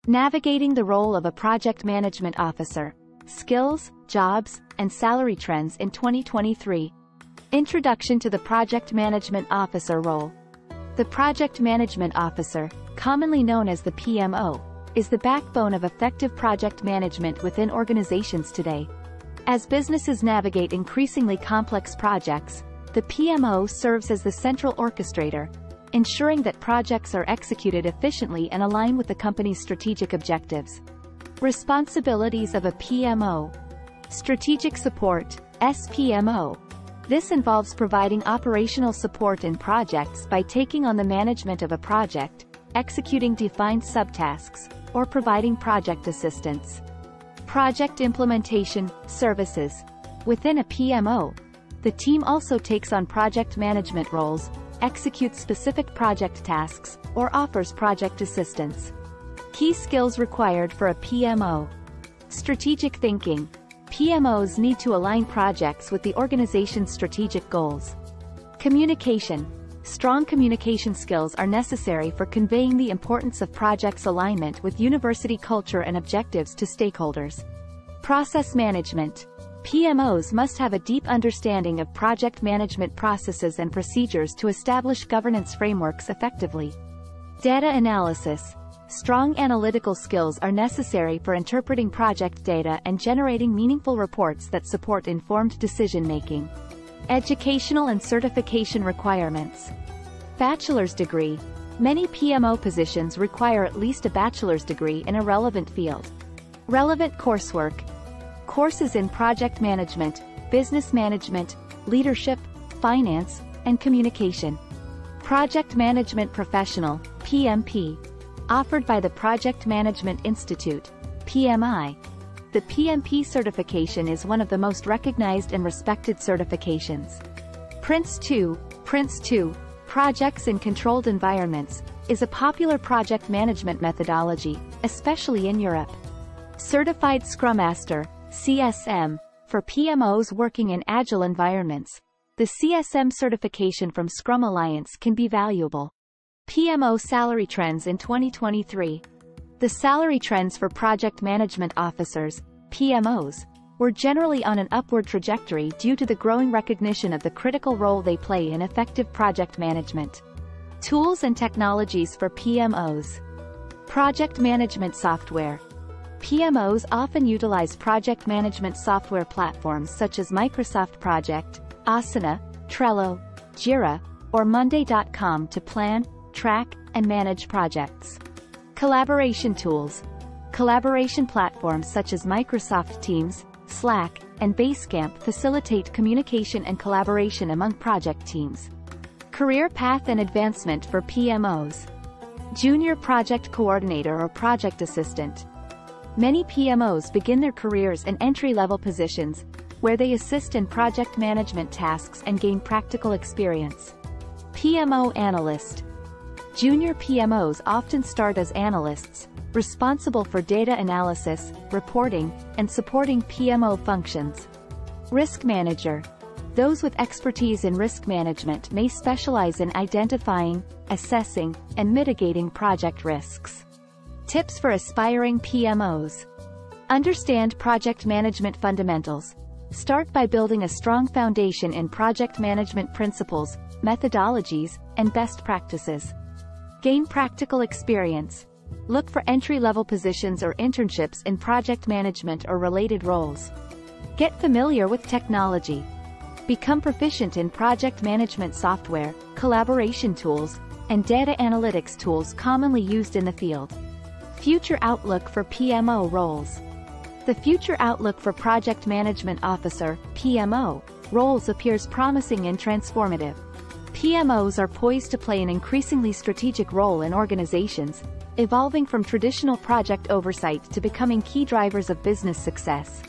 Navigating the role of a project management officer. Skills, jobs, and salary trends in 2023. Introduction to the project management officer role. The project management officer, commonly known as the PMO, is the backbone of effective project management within organizations today. As businesses navigate increasingly complex projects, the PMO serves as the central orchestrator, ensuring that projects are executed efficiently and align with the company's strategic objectives. Responsibilities of a PMO. Strategic support, SPMO. This involves providing operational support in projects by taking on the management of a project, executing defined subtasks, or providing project assistance. Project implementation, services. Within a PMO, the team also takes on project management roles, executes specific project tasks, or offers project assistance. Key skills required for a PMO. Strategic thinking. PMOs need to align projects with the organization's strategic goals. Communication. Strong communication skills are necessary for conveying the importance of projects' alignment with university culture and objectives to stakeholders. Process management. PMOs must have a deep understanding of project management processes and procedures to establish governance frameworks effectively. Data analysis. Strong analytical skills are necessary for interpreting project data and generating meaningful reports that support informed decision-making. Educational and certification requirements. Bachelor's degree. Many PMO positions require at least a bachelor's degree in a relevant field. Relevant coursework. Courses in project management, business management, leadership, finance, and communication. Project Management Professional, PMP. Offered by the Project Management Institute, PMI. The PMP certification is one of the most recognized and respected certifications. Prince2, Projects in Controlled Environments, is a popular project management methodology, especially in Europe. Certified Scrum Master, CSM, for PMOs working in agile environments. The CSM certification from Scrum Alliance can be valuable. PMO salary trends in 2023. The salary trends for project management officers, PMOs, were generally on an upward trajectory due to the growing recognition of the critical role they play in effective project management. Tools and technologies for PMOs. Project management software. PMOs often utilize project management software platforms such as Microsoft Project, Asana, Trello, Jira, or Monday.com to plan, track, and manage projects. Collaboration tools. Collaboration platforms such as Microsoft Teams, Slack, and Basecamp facilitate communication and collaboration among project teams. Career path and advancement for PMOs. Junior Project Coordinator or Project Assistant. Many PMOs begin their careers in entry-level positions, where they assist in project management tasks and gain practical experience. PMO Analyst. Junior PMOs often start as analysts, responsible for data analysis, reporting, and supporting PMO functions. Risk Manager. Those with expertise in risk management may specialize in identifying, assessing, and mitigating project risks. Tips for aspiring PMOs. Understand project management fundamentals. Start by building a strong foundation in project management principles, methodologies, and best practices. Gain practical experience. Look for entry-level positions or internships in project management or related roles. Get familiar with technology. Become proficient in project management software, collaboration tools, and data analytics tools commonly used in the field. Future outlook for PMO roles. The future outlook for Project Management Officer, PMO, roles appears promising and transformative. PMOs are poised to play an increasingly strategic role in organizations, evolving from traditional project oversight to becoming key drivers of business success.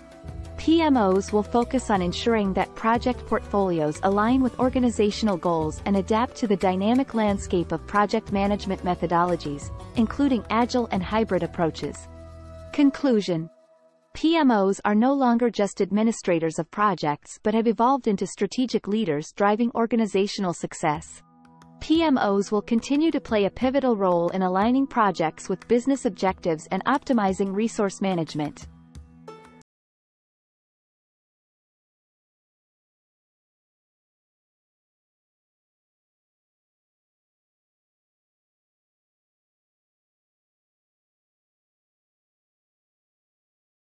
PMOs will focus on ensuring that project portfolios align with organizational goals and adapt to the dynamic landscape of project management methodologies, including agile and hybrid approaches. Conclusion. PMOs are no longer just administrators of projects but have evolved into strategic leaders driving organizational success. PMOs will continue to play a pivotal role in aligning projects with business objectives and optimizing resource management.